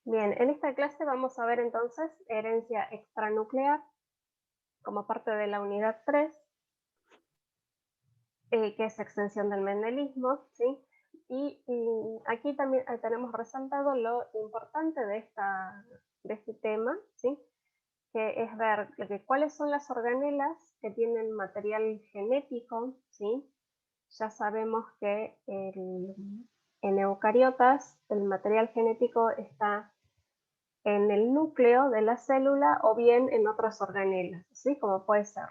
Bien, en esta clase vamos a ver entonces herencia extranuclear como parte de la unidad 3, que es extensión del mendelismo, ¿sí? Y aquí también tenemos resaltado lo importante de este tema, ¿sí? Que es ver cuáles son las organelas que tienen material genético, ¿sí? Ya sabemos que en eucariotas el material genético está en el núcleo de la célula o bien en otras organelas, ¿sí? Como puede ser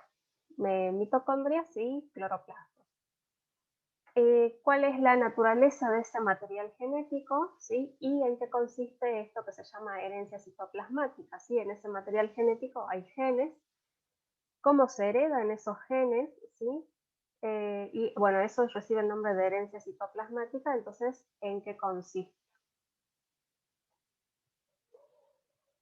mitocondrias y cloroplastos. ¿Cuál es la naturaleza de ese material genético? ¿Sí? Y en qué consiste esto que se llama herencia citoplasmática. ¿Sí? En ese material genético hay genes, cómo se heredan esos genes, ¿sí? Y bueno, eso recibe el nombre de herencia citoplasmática, entonces, ¿en qué consiste?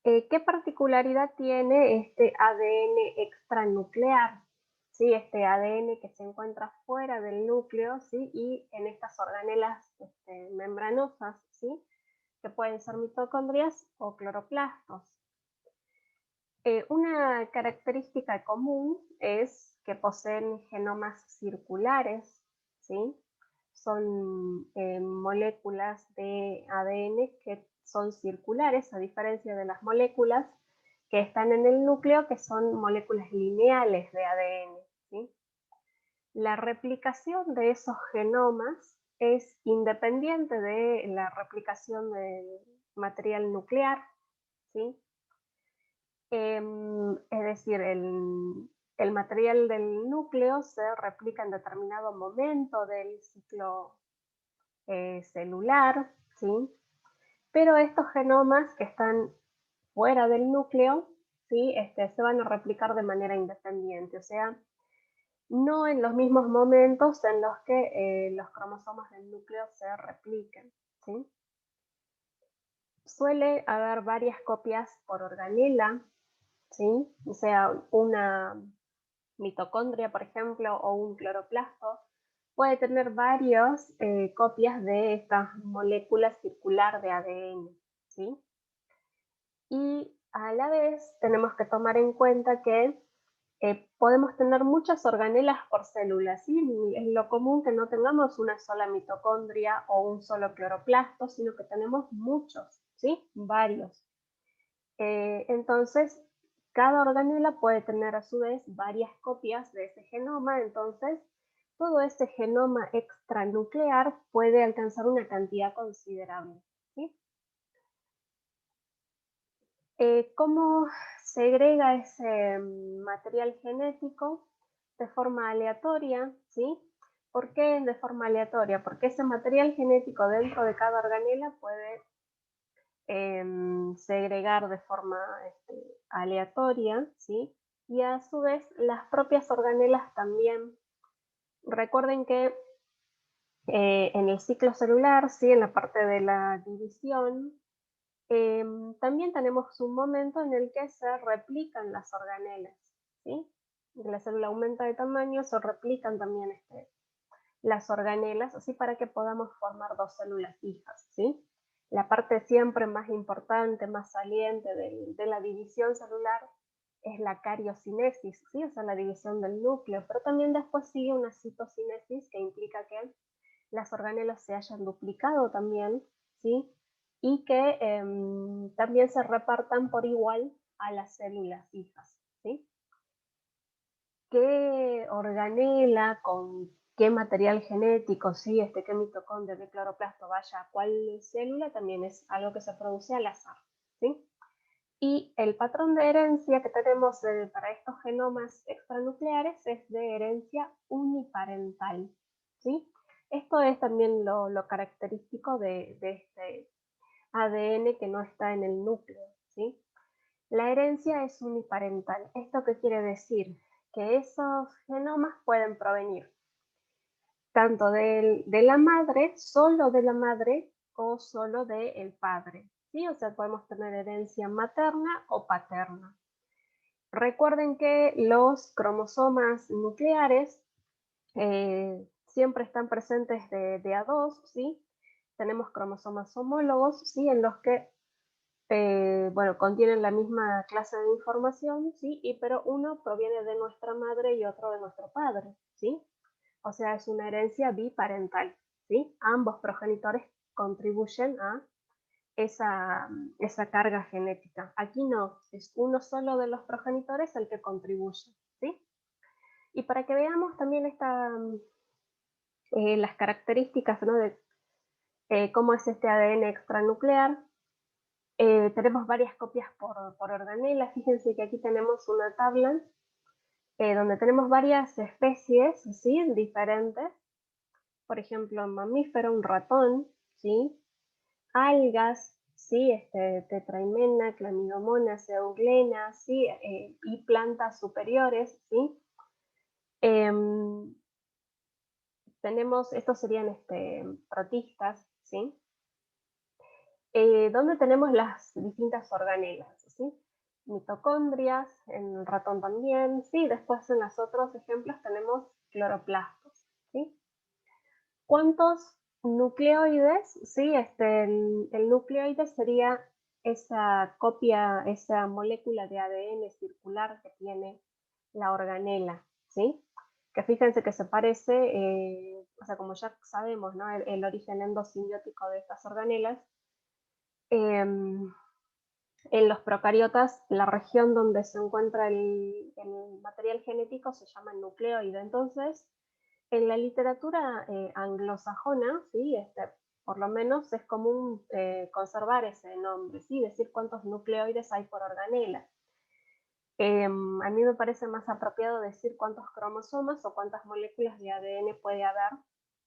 ¿Qué particularidad tiene este ADN extranuclear? ¿Sí? Este ADN que se encuentra fuera del núcleo, ¿sí? Y en estas organelas membranosas, ¿sí? Que pueden ser mitocondrias o cloroplastos. Una característica común es que poseen genomas circulares, ¿sí? Son moléculas de ADN que son circulares, a diferencia de las moléculas que están en el núcleo, que son moléculas lineales de ADN, ¿sí? La replicación de esos genomas es independiente de la replicación del material nuclear, ¿sí? Es decir, el material del núcleo se replica en determinado momento del ciclo celular, ¿sí? Pero estos genomas que están fuera del núcleo, ¿sí? Se van a replicar de manera independiente, o sea, no en los mismos momentos en los que los cromosomas del núcleo se repliquen, ¿sí? Suele haber varias copias por organela, ¿sí? O sea, una mitocondria, por ejemplo, o un cloroplasto, puede tener varias copias de esta molécula circular de ADN, ¿sí? Y a la vez tenemos que tomar en cuenta que podemos tener muchas organelas por célula, ¿sí? Es lo común que no tengamos una sola mitocondria o un solo cloroplasto, sino que tenemos muchos, ¿sí? Varios. Entonces, cada organela puede tener a su vez varias copias de ese genoma, entonces todo ese genoma extranuclear puede alcanzar una cantidad considerable, ¿sí? ¿Cómo segrega ese material genético? De forma aleatoria, ¿sí? ¿Por qué de forma aleatoria? Porque ese material genético dentro de cada organela puede segregar de forma aleatoria, ¿sí? Y a su vez las propias organelas también. Recuerden que en el ciclo celular, ¿sí? En la parte de la división, también tenemos un momento en el que se replican las organelas, ¿sí? La célula aumenta de tamaño, se replican también las organelas, así para que podamos formar dos células hijas, ¿sí? La parte siempre más importante, más saliente de la división celular es la cariocinesis, ¿sí? O sea, la división del núcleo, pero también después sigue una citocinesis que implica que las organelas se hayan duplicado también, ¿sí? Y que también se repartan por igual a las células hijas, ¿sí? ¿Qué organela con qué material genético, sí, qué mitocondria, qué cloroplasto vaya a cuál célula, también es algo que se produce al azar, ¿sí? Y el patrón de herencia que tenemos para estos genomas extranucleares es de herencia uniparental, ¿sí? Esto es también lo característico de este ADN que no está en el núcleo, ¿sí? La herencia es uniparental. ¿Esto qué quiere decir? Que esos genomas pueden provenir tanto de la madre, solo de la madre o solo del padre, ¿sí? O sea, podemos tener herencia materna o paterna. Recuerden que los cromosomas nucleares siempre están presentes de a dos, ¿sí? Tenemos cromosomas homólogos, ¿sí? En los que bueno, contienen la misma clase de información, ¿sí? Pero uno proviene de nuestra madre y otro de nuestro padre, ¿sí? O sea, es una herencia biparental, ¿sí? Ambos progenitores contribuyen a esa carga genética. Aquí no, es uno solo de los progenitores el que contribuye, ¿sí? Y para que veamos también las características, ¿no? De cómo es este ADN extranuclear, tenemos varias copias por organela. Fíjense que aquí tenemos una tabla donde tenemos varias especies, ¿sí? Diferentes. Por ejemplo, un mamífero, un ratón, ¿sí? Algas, ¿sí? Tetraimena, Clamidomonas, Euglena, ¿sí? Y plantas superiores, ¿sí? Em, estos serían protistas, ¿sí? Donde tenemos las distintas organelas, ¿sí? Mitocondrias, en el ratón también, ¿sí? Después en los otros ejemplos tenemos cloroplastos, ¿sí? ¿Cuántos nucleoides? Sí, el nucleoide sería esa copia, esa molécula de ADN circular que tiene la organela, ¿sí? Que fíjense que se parece, o sea, como ya sabemos, ¿no? El origen endosimbiótico de estas organelas. En los procariotas, la región donde se encuentra el material genético se llama nucleoide. Entonces, en la literatura anglosajona, ¿sí? Por lo menos es común conservar ese nombre, ¿sí? Decir cuántos nucleoides hay por organela. A mí me parece más apropiado decir cuántos cromosomas o cuántas moléculas de ADN puede haber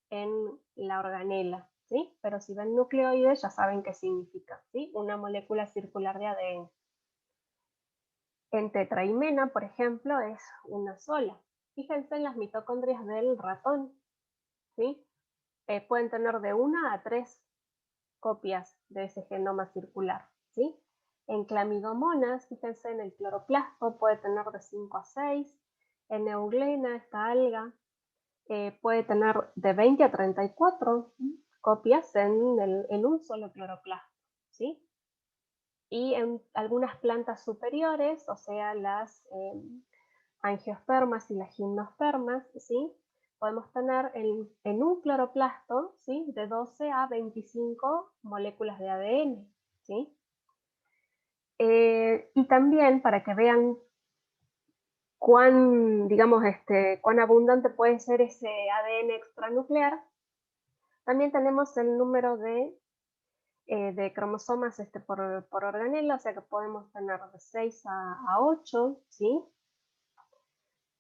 en la organela, ¿sí? Pero si ven nucleoides ya saben qué significa, ¿sí? Una molécula circular de ADN. En tetraimena, por ejemplo, es una sola. Fíjense en las mitocondrias del ratón, ¿sí? Pueden tener de 1 a 3 copias de ese genoma circular, ¿sí? En clamidomonas, fíjense en el cloroplasto, puede tener de 5 a 6. En euglena, esta alga, puede tener de 20 a 34 copias en un solo cloroplasto, ¿sí? Y en algunas plantas superiores, o sea, las angiospermas y las gimnospermas, ¿sí? Podemos tener en un cloroplasto, ¿sí? De 12 a 25 moléculas de ADN, ¿sí? Y también para que vean digamos, cuán abundante puede ser ese ADN extranuclear, también tenemos el número de cromosomas por organela, o sea que podemos tener de 6 a 8, ¿sí?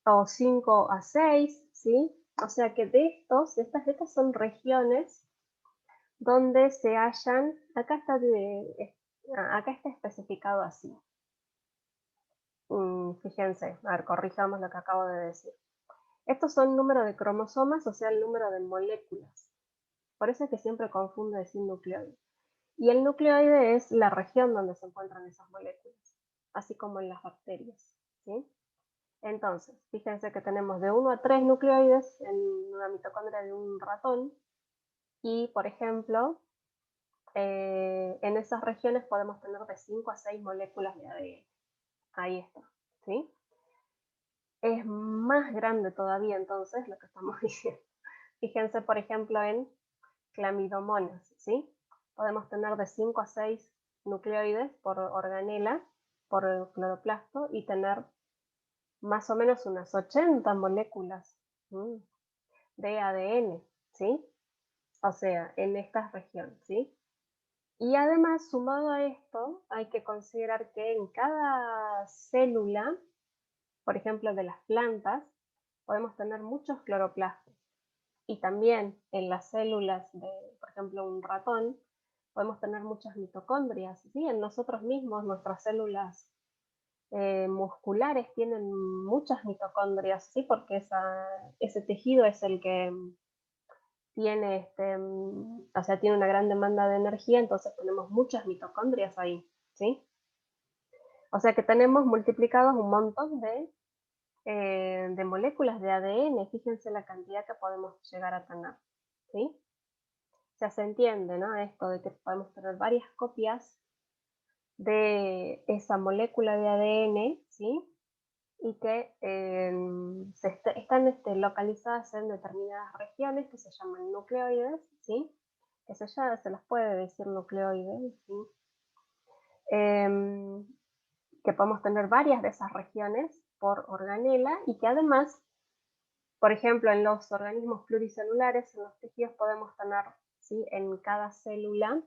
O 5 a 6, ¿sí? O sea que estas son regiones donde se hallan, acá está especificado así. Fíjense, a ver, corrijamos lo que acabo de decir. Estos son número de cromosomas, o sea, el número de moléculas. Por eso es que siempre confundo decir nucleoide. Y el nucleoide es la región donde se encuentran esas moléculas, así como en las bacterias, ¿sí? Entonces, fíjense que tenemos de 1 a 3 nucleoides en una mitocondria de un ratón y, por ejemplo, en esas regiones podemos tener de 5 a 6 moléculas de ADN. Ahí está, ¿sí? Es más grande todavía entonces lo que estamos diciendo. Fíjense, por ejemplo, en clamidomonas, ¿sí? Podemos tener de 5 a 6 nucleoides por organela, por el cloroplasto, y tener más o menos unas 80 moléculas de ADN, ¿sí? O sea, en esta región, ¿sí? Y además, sumado a esto, hay que considerar que en cada célula, por ejemplo, de las plantas, podemos tener muchos cloroplastos. Y también en las células de, por ejemplo, un ratón, podemos tener muchas mitocondrias, ¿sí? En nosotros mismos, nuestras células musculares tienen muchas mitocondrias, ¿sí? Porque ese tejido es el que tiene, o sea, tiene una gran demanda de energía, entonces tenemos muchas mitocondrias ahí, ¿sí? O sea que tenemos multiplicados un montón de moléculas de ADN, fíjense la cantidad que podemos llegar a tener, ¿sí? O sea, se entiende, ¿no? Esto de que podemos tener varias copias de esa molécula de ADN, ¿sí? Y que están localizadas en determinadas regiones que se llaman nucleoides, ¿sí? Eso ya se las puede decir nucleoides, ¿sí? Que podemos tener varias de esas regiones por organela y que además, por ejemplo, en los organismos pluricelulares, en los tejidos podemos tener, ¿sí? En cada célula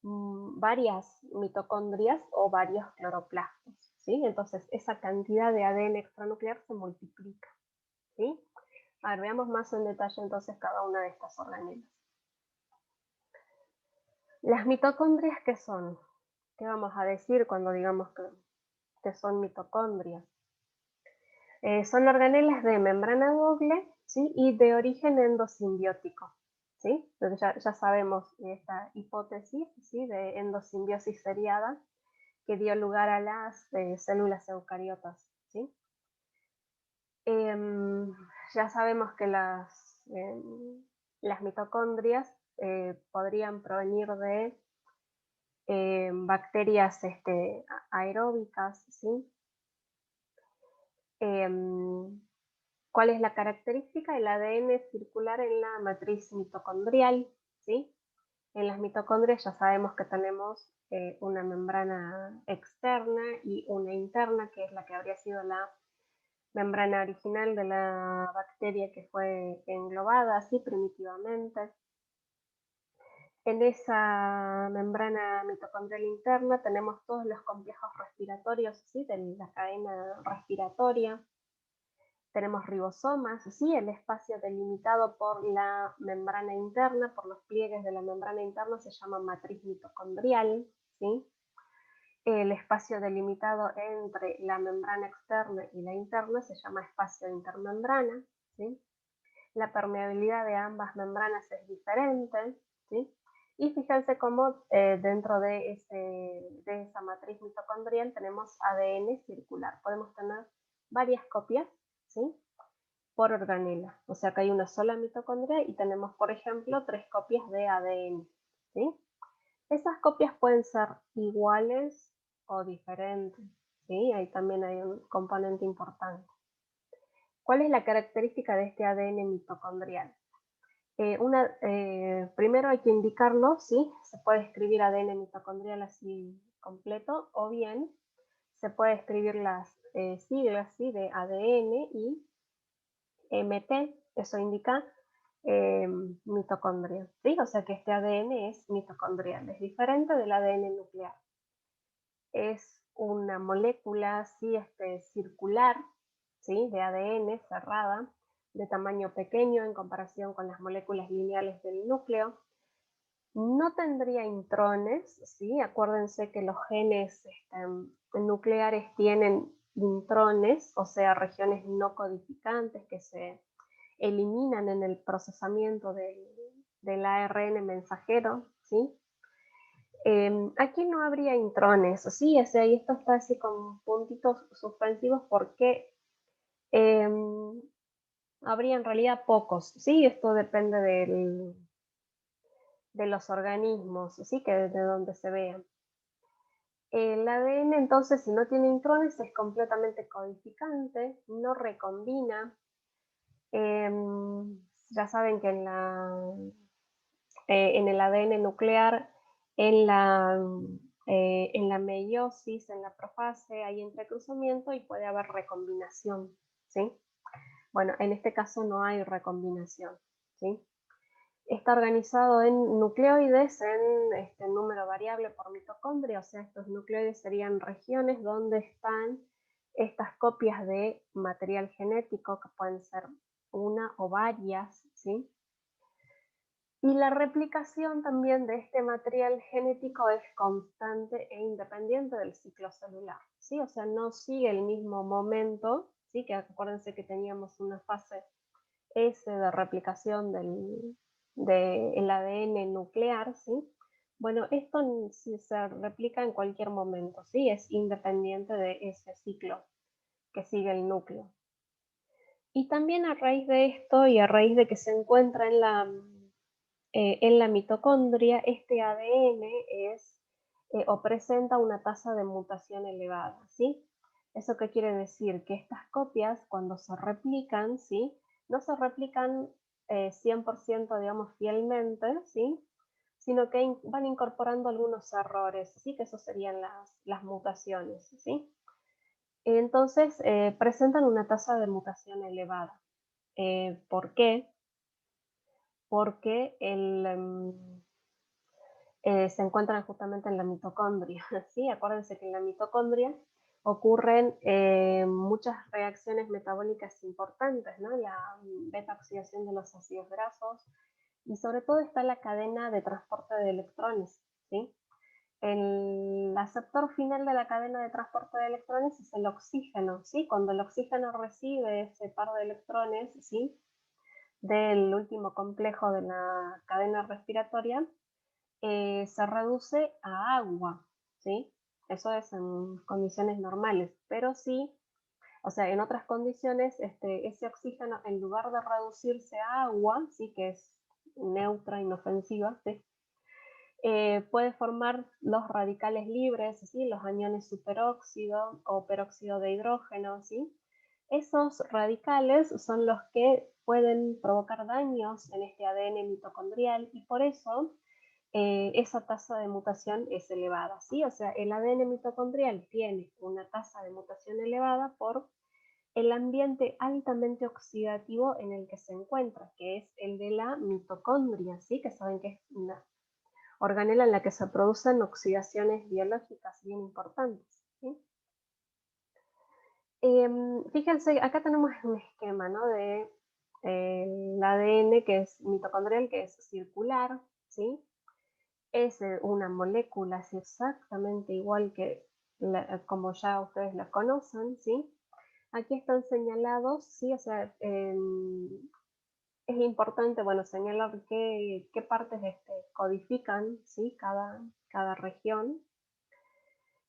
varias mitocondrias o varios cloroplastos, ¿sí? Entonces esa cantidad de ADN extranuclear se multiplica, ¿sí? A ver, veamos más en detalle entonces cada una de estas organelas. Las mitocondrias, ¿qué son? ¿Qué vamos a decir cuando digamos que son mitocondrias? Son organelas de membrana doble, ¿sí? Y de origen endosimbiótico, ¿sí? Entonces ya sabemos esta hipótesis, ¿sí? De endosimbiosis seriada que dio lugar a las células eucariotas, ¿sí? Ya sabemos que las mitocondrias podrían provenir de bacterias aeróbicas, ¿sí? ¿Cuál es la característica? El ADN circular en la matriz mitocondrial, ¿sí? En las mitocondrias ya sabemos que tenemos una membrana externa y una interna, que es la que habría sido la membrana original de la bacteria que fue englobada así primitivamente. En esa membrana mitocondrial interna tenemos todos los complejos respiratorios, ¿sí? De la cadena respiratoria. Tenemos ribosomas, ¿sí? El espacio delimitado por la membrana interna, por los pliegues de la membrana interna, se llama matriz mitocondrial, ¿sí? El espacio delimitado entre la membrana externa y la interna se llama espacio intermembrana, ¿sí? La permeabilidad de ambas membranas es diferente, ¿sí? Y fíjense cómo dentro de esa matriz mitocondrial tenemos ADN circular. Podemos tener varias copias, ¿sí? Por organela. O sea que hay una sola mitocondria y tenemos, por ejemplo, 3 copias de ADN, ¿sí? Esas copias pueden ser iguales o diferentes, ¿sí? Ahí también hay un componente importante. ¿Cuál es la característica de este ADN mitocondrial? Primero hay que indicarlo, ¿sí? Se puede escribir ADN mitocondrial así completo, o bien se puede escribir las siglas, ¿sí? De ADN y MT, eso indica mitocondria, ¿sí? O sea que este ADN es mitocondrial, es diferente del ADN nuclear. Es una molécula ¿sí? Circular, ¿sí? De ADN cerrada, de tamaño pequeño en comparación con las moléculas lineales del núcleo. No tendría intrones, ¿sí? Acuérdense que los genes nucleares tienen intrones, o sea, regiones no codificantes que se eliminan en el procesamiento del ARN mensajero, ¿sí? Aquí no habría intrones, ¿sí? O sea, y esto está así con puntitos suspensivos porque habría en realidad pocos, ¿sí? Esto depende de los organismos, ¿sí? Que de donde se vean. El ADN entonces, si no tiene intrones, es completamente codificante, no recombina. Ya saben que en el ADN nuclear, en la meiosis, en la profase, hay entrecruzamiento y puede haber recombinación, ¿sí? Bueno, en este caso no hay recombinación, ¿sí? Está organizado en nucleoides en número variable por mitocondria, o sea, estos nucleoides serían regiones donde están estas copias de material genético, que pueden ser una o varias, ¿sí? Y la replicación también de este material genético es constante e independiente del ciclo celular, ¿sí? O sea, no sigue el mismo momento, ¿sí? Que acuérdense que teníamos una fase S de replicación del ADN nuclear, ¿sí? Bueno, esto se replica en cualquier momento, ¿sí? Es independiente de ese ciclo que sigue el núcleo. Y también a raíz de esto y a raíz de que se encuentra en la mitocondria, este ADN es o presenta una tasa de mutación elevada, ¿sí? ¿Eso qué quiere decir? Que estas copias, cuando se replican, ¿sí? No se replican 100%, digamos, fielmente, ¿sí? Sino que van incorporando algunos errores, ¿sí? Que esos serían las mutaciones, ¿sí? Entonces, presentan una tasa de mutación elevada. ¿Por qué? Porque se encuentran justamente en la mitocondria, ¿sí? Acuérdense que en la mitocondria ocurren muchas reacciones metabólicas importantes, ¿no? La beta-oxidación de los ácidos grasos y sobre todo está la cadena de transporte de electrones, ¿sí? El aceptor final de la cadena de transporte de electrones es el oxígeno, ¿sí? Cuando el oxígeno recibe ese par de electrones, ¿sí? Del último complejo de la cadena respiratoria, se reduce a agua, ¿sí? Eso es en condiciones normales, pero sí, o sea, en otras condiciones, ese oxígeno, en lugar de reducirse a agua, ¿sí? Que es neutra, inofensiva, ¿sí? Puede formar los radicales libres, ¿sí? Los aniones superóxido o peróxido de hidrógeno, ¿sí? Esos radicales son los que pueden provocar daños en este ADN mitocondrial y por eso esa tasa de mutación es elevada, ¿sí? O sea, el ADN mitocondrial tiene una tasa de mutación elevada por el ambiente altamente oxidativo en el que se encuentra, que es el de la mitocondria, ¿sí? Que saben que es una organela en la que se producen oxidaciones biológicas bien importantes, ¿sí? Fíjense, acá tenemos un esquema, ¿no? De el ADN que es mitocondrial, que es circular, ¿sí? Es una molécula así exactamente igual que como ya ustedes la conocen, ¿sí? Aquí están señalados, ¿sí? O sea, es importante, bueno, señalar qué partes codifican, ¿sí? Cada región.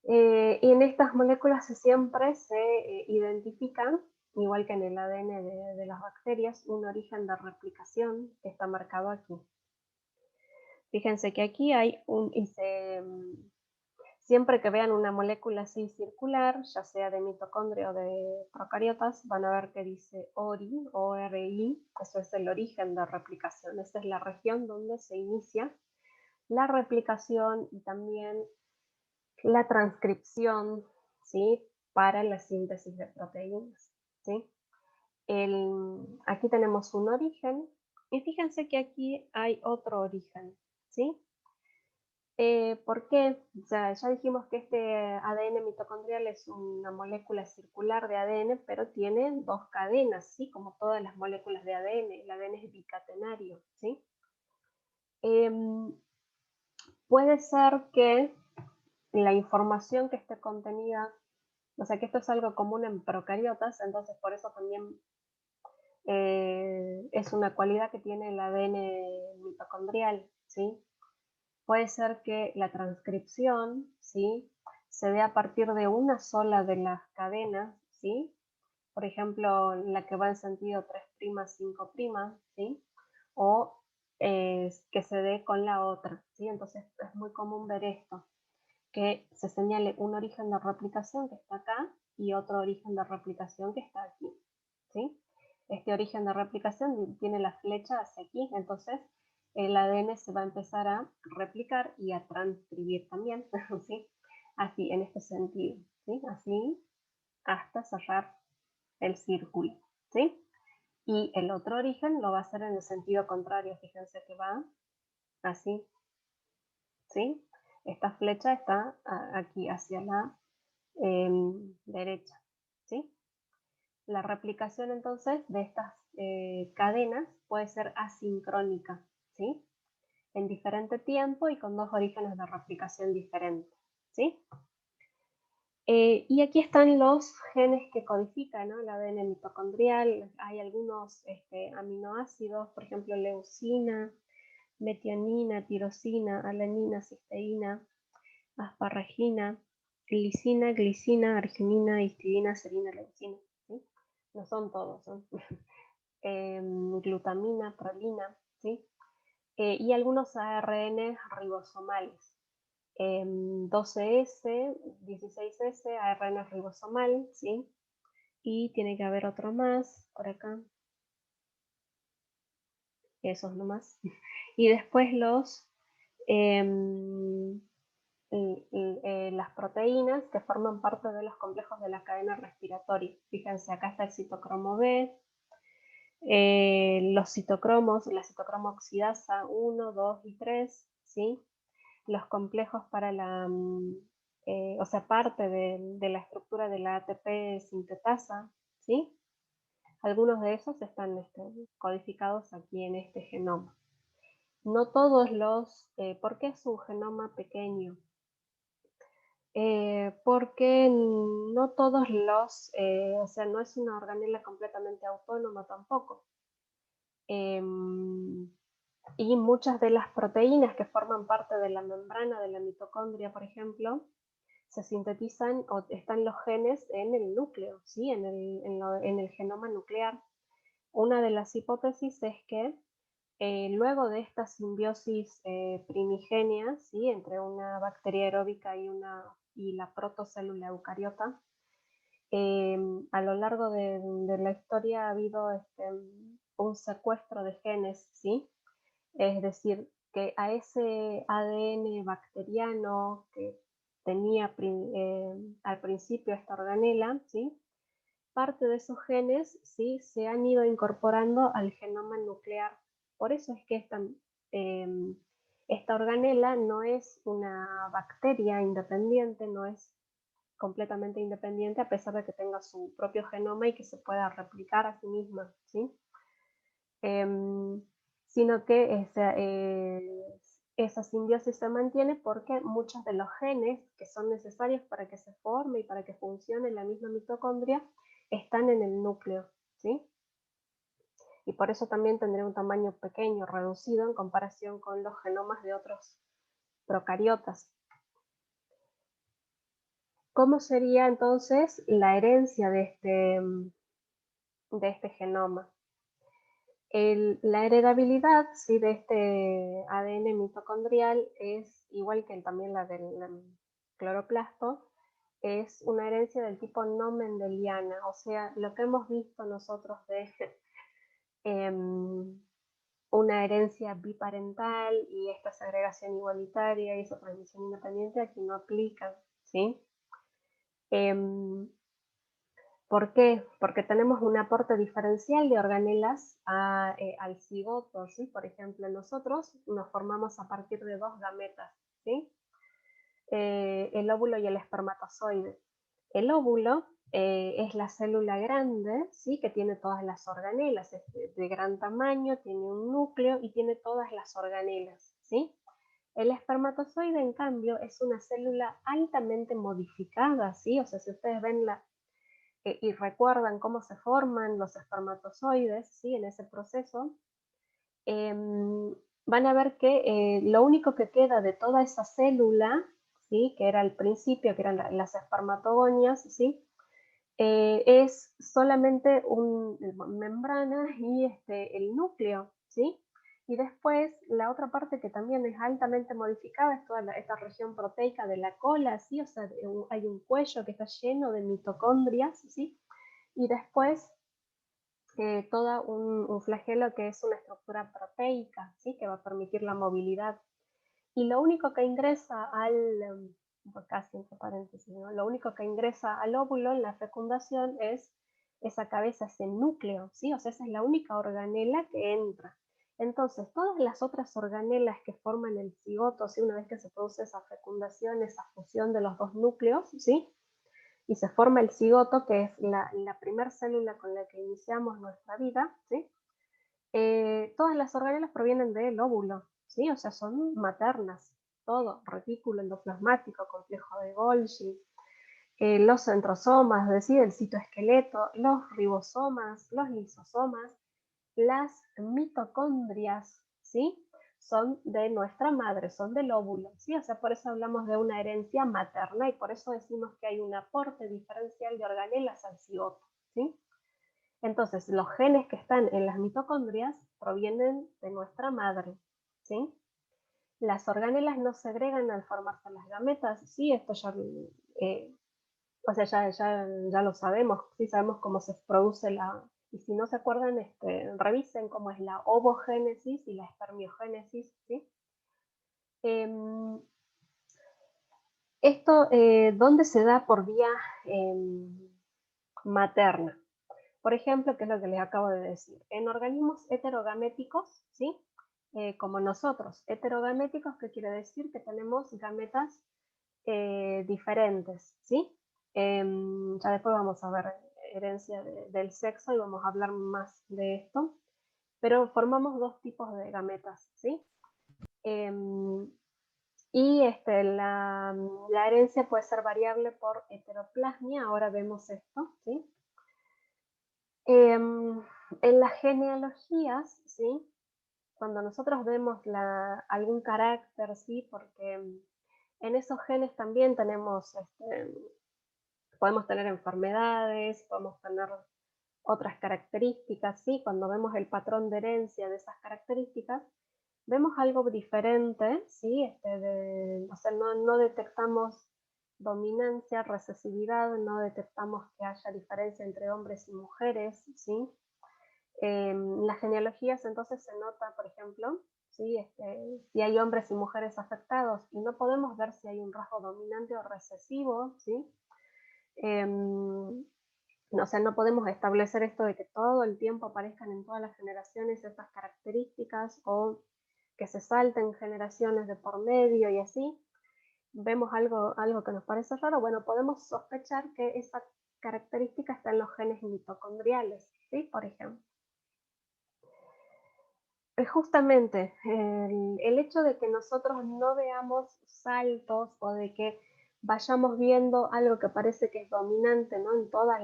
Y en estas moléculas siempre se identifican, igual que en el ADN de las bacterias, un origen de replicación que está marcado aquí. Fíjense que aquí hay siempre que vean una molécula así circular, ya sea de mitocondria o de procariotas, van a ver que dice ORI, ORI, eso es el origen de replicación. Esa es la región donde se inicia la replicación y también la transcripción, ¿sí? Para la síntesis de proteínas, ¿sí? Aquí tenemos un origen y fíjense que aquí hay otro origen, ¿sí? ¿Por qué? Ya dijimos que este ADN mitocondrial es una molécula circular de ADN, pero tiene dos cadenas, ¿sí? Como todas las moléculas de ADN. El ADN es bicatenario, ¿sí? Puede ser que la información que esté contenida, o sea que esto es algo común en procariotas, entonces por eso también es una cualidad que tiene el ADN mitocondrial, ¿sí? Puede ser que la transcripción, ¿sí? Se dé a partir de una sola de las cadenas, ¿sí? Por ejemplo, la que va en sentido 3', 5', ¿sí? O que se dé con la otra, ¿sí? Entonces es muy común ver esto, que se señale un origen de replicación que está acá y otro origen de replicación que está aquí, ¿sí? Este origen de replicación tiene la flecha hacia aquí, entonces el ADN se va a empezar a replicar y a transcribir también, ¿sí? Así, en este sentido, ¿sí? Así hasta cerrar el círculo, ¿sí? Y el otro origen lo va a hacer en el sentido contrario, fíjense que va así, ¿sí? Esta flecha está aquí hacia la derecha, ¿sí? La replicación entonces de estas cadenas puede ser asincrónica, ¿sí? En diferente tiempo y con dos orígenes de replicación diferentes, ¿sí? Y aquí están los genes que codifican, ¿no? El ADN mitocondrial. Hay algunos aminoácidos, por ejemplo, leucina, metionina, tirosina, alanina, cisteína, asparagina, glicina, arginina, histidina, serina, leucina, ¿sí? No son todos, son glutamina, prolina, ¿sí? Y algunos ARN ribosomales. 12S, 16S, ARN ribosomal, ¿sí? Y tiene que haber otro más por acá. Esos nomás. Y después las proteínas que forman parte de los complejos de la cadena respiratoria. Fíjense, acá está el citocromo B, los citocromos, la citocromo oxidasa 1, 2 y 3, ¿sí? Los complejos para o sea, parte de la estructura de la ATP sintetasa, ¿sí? Algunos de esos están codificados aquí en este genoma. No todos ¿por qué es un genoma pequeño? Porque no todos o sea, no es una organela completamente autónoma tampoco. Y muchas de las proteínas que forman parte de la membrana de la mitocondria, por ejemplo, se sintetizan o están los genes en el núcleo, ¿sí? en el genoma nuclear. Una de las hipótesis es que luego de esta simbiosis primigenia, ¿sí? entre una bacteria aeróbica y la protocélula eucariota, a lo largo de la historia ha habido un secuestro de genes, ¿sí? Es decir, que a ese ADN bacteriano que tenía al principio esta organela, ¿sí? Parte de esos genes, ¿sí? Se han ido incorporando al genoma nuclear. Por eso es que esta organela no es una bacteria independiente, no es completamente independiente a pesar de que tenga su propio genoma y que se pueda replicar a sí misma, ¿sí? Sino que esa simbiosis se mantiene porque muchos de los genes que son necesarios para que se forme y para que funcione la misma mitocondria están en el núcleo, ¿sí? Y por eso también tendría un tamaño pequeño, reducido en comparación con los genomas de otros procariotas. ¿Cómo sería entonces la herencia de este genoma? La heredabilidad, ¿sí? de este ADN mitocondrial es igual que también la del cloroplasto, es una herencia del tipo no mendeliana, o sea, lo que hemos visto nosotros de una herencia biparental y esta segregación igualitaria y esa transmisión independiente aquí no aplican, ¿sí? ¿Por qué? Porque tenemos un aporte diferencial de organelas al cigoto, ¿sí? Por ejemplo, nosotros nos formamos a partir de dos gametas, ¿sí? El óvulo y el espermatozoide. El óvulo es la célula grande, ¿sí? Que tiene todas las organelas, es de gran tamaño, tiene un núcleo y tiene todas las organelas, ¿sí? El espermatozoide, en cambio, es una célula altamente modificada, ¿sí? O sea, si ustedes ven y recuerdan cómo se forman los espermatozoides, ¿sí? En ese proceso, van a ver que lo único que queda de toda esa célula, ¿sí? Que era al principio, que eran las espermatogonias, ¿sí? Es solamente una membrana y el núcleo, ¿sí? Y después la otra parte que también es altamente modificada es toda esta región proteica de la cola, ¿sí? O sea, hay un cuello que está lleno de mitocondrias, ¿sí? Y después todo un flagelo que es una estructura proteica, ¿sí? Que va a permitir la movilidad. Y lo único que ingresa casi entre paréntesis, ¿no? Lo único que ingresa al óvulo en la fecundación es esa cabeza, ese núcleo, ¿sí? O sea, esa es la única organela que entra. Entonces, todas las otras organelas que forman el cigoto, ¿sí? Una vez que se produce esa fecundación, esa fusión de los dos núcleos, ¿sí? Y se forma el cigoto, que es la primera célula con la que iniciamos nuestra vida, ¿sí? Todas las organelas provienen del óvulo, ¿sí? O sea, son maternas, todo, retículo endoplasmático, complejo de Golgi, los centrosomas, es decir, el citoesqueleto, los ribosomas, los lisosomas, las mitocondrias, ¿sí? Son de nuestra madre, son del óvulo, ¿sí? O sea, por eso hablamos de una herencia materna y por eso decimos que hay un aporte diferencial de organelas al cigoto, ¿sí? Entonces, los genes que están en las mitocondrias provienen de nuestra madre, ¿sí? Las organelas no segregan al formarse las gametas, sí, esto ya, o sea, ya lo sabemos, sí sabemos cómo se produce y si no se acuerdan, revisen cómo es la ovogénesis y la espermiogénesis, ¿sí? Em, Esto, ¿dónde se da por vía materna? Por ejemplo, que es lo que les acabo de decir, en organismos heterogaméticos, ¿sí? Como nosotros, heterogaméticos, ¿qué quiere decir? Que tenemos gametas diferentes, ¿sí? Ya después vamos a ver herencia del sexo y vamos a hablar más de esto, pero formamos dos tipos de gametas, ¿sí? Y la herencia puede ser variable por heteroplasmia, ahora vemos esto, ¿sí? En las genealogías, ¿sí? Cuando nosotros vemos algún carácter, ¿sí? Porque en esos genes también podemos tener enfermedades, podemos tener otras características, ¿sí? Cuando vemos el patrón de herencia de esas características, vemos algo diferente, ¿sí? O sea, no detectamos dominancia, recesividad, no detectamos que haya diferencia entre hombres y mujeres, ¿sí? Las genealogías entonces se nota, por ejemplo, ¿sí? Si hay hombres y mujeres afectados y no podemos ver si hay un rasgo dominante o recesivo, ¿sí? O sea, no podemos establecer esto de que todo el tiempo aparezcan en todas las generaciones estas características o que se salten generaciones de por medio y así. Vemos algo que nos parece raro. Bueno, podemos sospechar que esa característica está en los genes mitocondriales, ¿sí? Por ejemplo. Justamente el hecho de que nosotros no veamos saltos o de que vayamos viendo algo que parece que es dominante, ¿no? En todas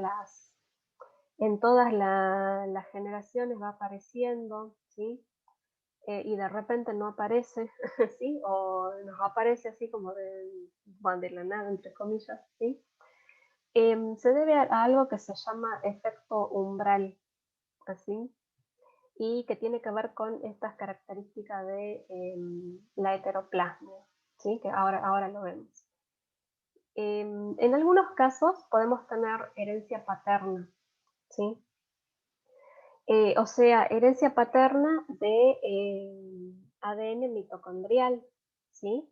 las generaciones va apareciendo, ¿sí? Y de repente no aparece, ¿sí? O nos aparece así como de la nada, entre comillas, ¿sí? Se debe a algo que se llama efecto umbral, ¿así? Y que tiene que ver con estas características de la heteroplasmia, ¿sí? Que ahora lo vemos. En algunos casos podemos tener herencia paterna, ¿sí? O sea, herencia paterna de ADN mitocondrial, ¿sí?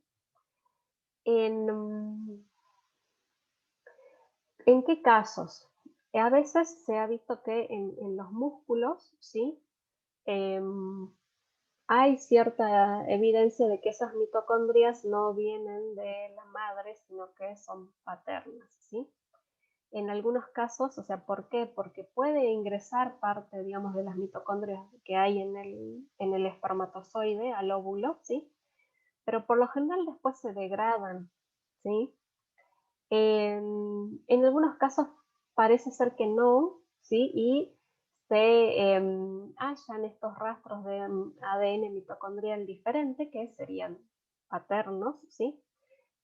¿En, ¿En qué casos? A veces se ha visto que en los músculos, ¿sí? Em, hay cierta evidencia de que esas mitocondrias no vienen de la madre, sino que son paternas, ¿sí? En algunos casos, o sea, ¿por qué? Porque puede ingresar parte, digamos, de las mitocondrias que hay en el espermatozoide al óvulo, ¿sí? Pero por lo general después se degradan, ¿sí? En algunos casos parece ser que no, ¿sí? Y se hallan estos rastros de ADN mitocondrial diferente que serían paternos, ¿sí?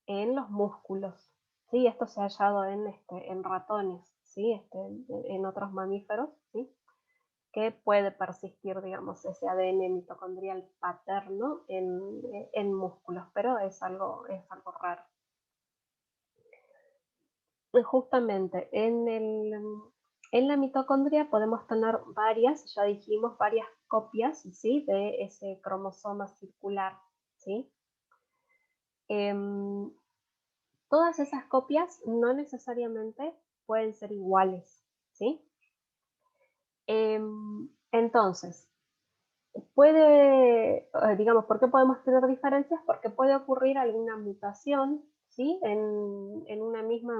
En los músculos, ¿sí? Esto se ha hallado en ratones, ¿sí? En otros mamíferos, ¿sí? Que puede persistir, digamos, ese ADN mitocondrial paterno en músculos, pero es algo raro. Justamente, en la mitocondria podemos tener varias, ya dijimos, varias copias, ¿sí? De ese cromosoma circular, ¿sí? Em, Todas esas copias no necesariamente pueden ser iguales, ¿sí? Entonces, digamos, ¿por qué podemos tener diferencias? Porque puede ocurrir alguna mutación, ¿sí? En una misma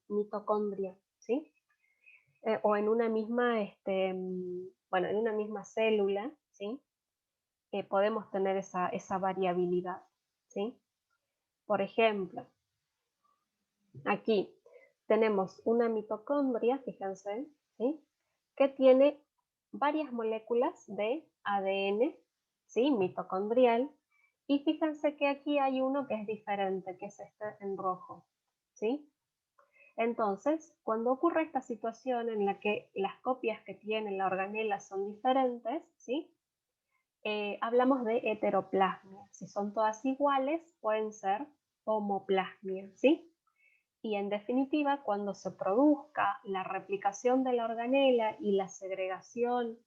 mitocondria, ¿sí? O en una misma, bueno, en una misma célula, ¿sí? Podemos tener esa variabilidad, ¿sí? Por ejemplo, aquí tenemos una mitocondria, fíjense, ¿sí? Que tiene varias moléculas de ADN, ¿sí? Mitocondrial, y fíjense que aquí hay uno que es diferente, que es este en rojo, ¿sí? Entonces, cuando ocurre esta situación en la que las copias que tiene la organela son diferentes, ¿sí? hablamos de heteroplasmia. Si son todas iguales, pueden ser homoplasmia, ¿sí? Y en definitiva, cuando se produzca la replicación de la organela y la segregación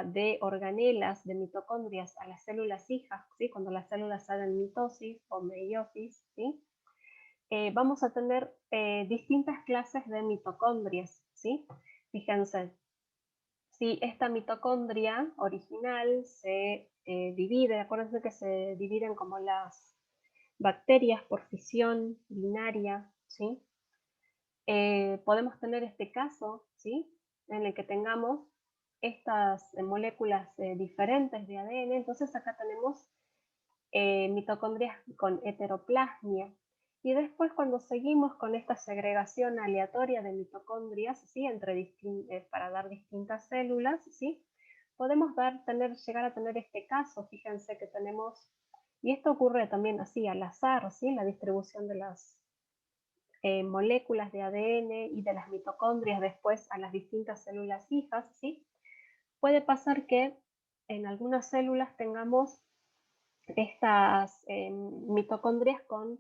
de organelas, de mitocondrias a las células hijas, ¿sí? Cuando las células hagan mitosis o meiosis, ¿sí? Vamos a tener distintas clases de mitocondrias, ¿sí? Fíjense, si esta mitocondria original se divide, acuérdense que se dividen como las bacterias por fisión binaria, ¿sí? Podemos tener este caso, ¿sí? En el que tengamos estas moléculas diferentes de ADN, entonces acá tenemos mitocondrias con heteroplasmia. Y después cuando seguimos con esta segregación aleatoria de mitocondrias, ¿sí? Para dar distintas células, ¿sí? Podemos llegar a tener este caso, fíjense que tenemos, y esto ocurre también así al azar, ¿sí? La distribución de las moléculas de ADN y de las mitocondrias después a las distintas células hijas, ¿sí? Puede pasar que en algunas células tengamos estas mitocondrias con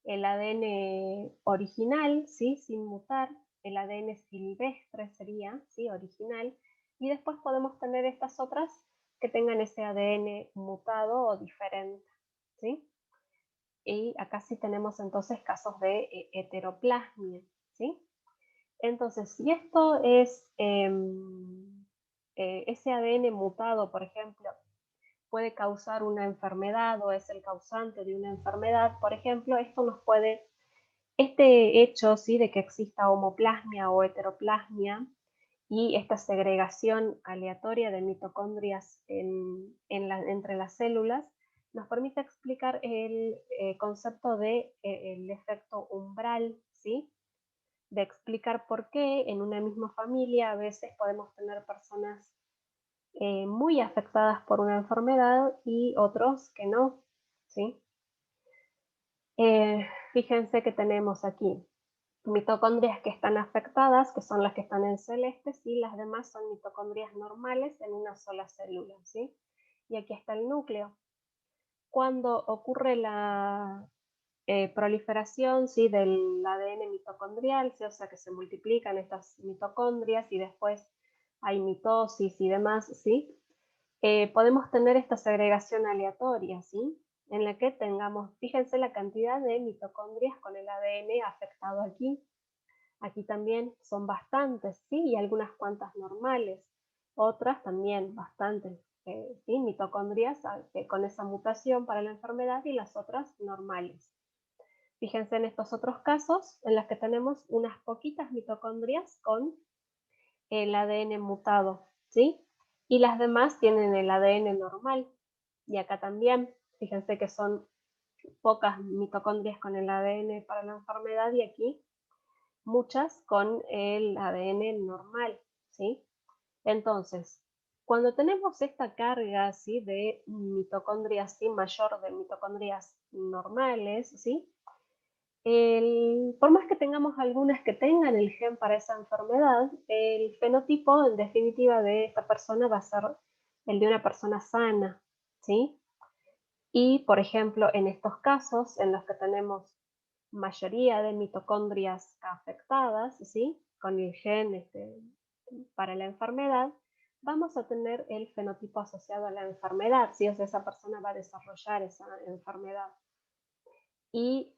el ADN original, ¿sí? Sin mutar, el ADN silvestre sería, ¿sí? Original, y después podemos tener estas otras que tengan ese ADN mutado o diferente, ¿sí? Y acá sí tenemos entonces casos de heteroplasmia, ¿sí? Entonces, si esto es ese ADN mutado, por ejemplo, puede causar una enfermedad o es el causante de una enfermedad, por ejemplo, este hecho, ¿sí? De que exista homoplasmia o heteroplasmia y esta segregación aleatoria de mitocondrias entre las células, nos permite explicar el concepto de el efecto umbral, ¿sí? De explicar por qué en una misma familia a veces podemos tener personas muy afectadas por una enfermedad y otros que no, ¿sí? Fíjense que tenemos aquí mitocondrias que están afectadas, que son las que están en celestes, y las demás son mitocondrias normales en una sola célula, ¿sí? Y aquí está el núcleo. Cuando ocurre la proliferación, ¿sí? Del ADN mitocondrial, ¿sí? O sea que se multiplican estas mitocondrias y después hay mitosis y demás, ¿sí? Podemos tener esta segregación aleatoria, ¿sí? En la que tengamos, fíjense la cantidad de mitocondrias con el ADN afectado aquí. Aquí también son bastantes, ¿sí? Y algunas cuantas normales. Otras también bastantes, ¿sí? Mitocondrias con esa mutación para la enfermedad y las otras normales. Fíjense en estos otros casos en los que tenemos unas poquitas mitocondrias con el ADN mutado, ¿sí? Y las demás tienen el ADN normal. Y acá también, fíjense que son pocas mitocondrias con el ADN para la enfermedad y aquí muchas con el ADN normal, ¿sí? Entonces, cuando tenemos esta carga, ¿sí? De mitocondrias, ¿sí? Mayor de mitocondrias normales, ¿sí? Por más que tengamos algunas que tengan el gen para esa enfermedad, el fenotipo en definitiva de esta persona va a ser el de una persona sana, ¿sí? Y, por ejemplo, en estos casos en los que tenemos mayoría de mitocondrias afectadas, ¿sí? Con el gen para la enfermedad, vamos a tener el fenotipo asociado a la enfermedad, ¿sí? O sea, esa persona va a desarrollar esa enfermedad. Y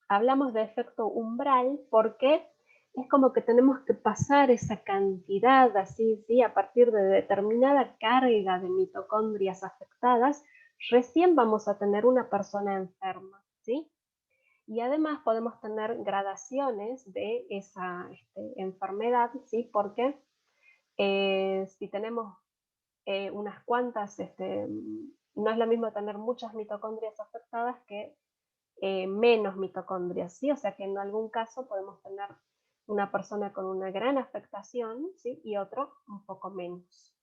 hablamos de efecto umbral porque es como que tenemos que pasar esa cantidad así, ¿sí? A partir de determinada carga de mitocondrias afectadas, recién vamos a tener una persona enferma, ¿sí? Y además podemos tener gradaciones de esa enfermedad, ¿sí? Porque si tenemos unas cuantas, no es lo mismo tener muchas mitocondrias afectadas que menos mitocondrias, ¿sí? O sea que en algún caso podemos tener una persona con una gran afectación, ¿sí? Y otro un poco menos.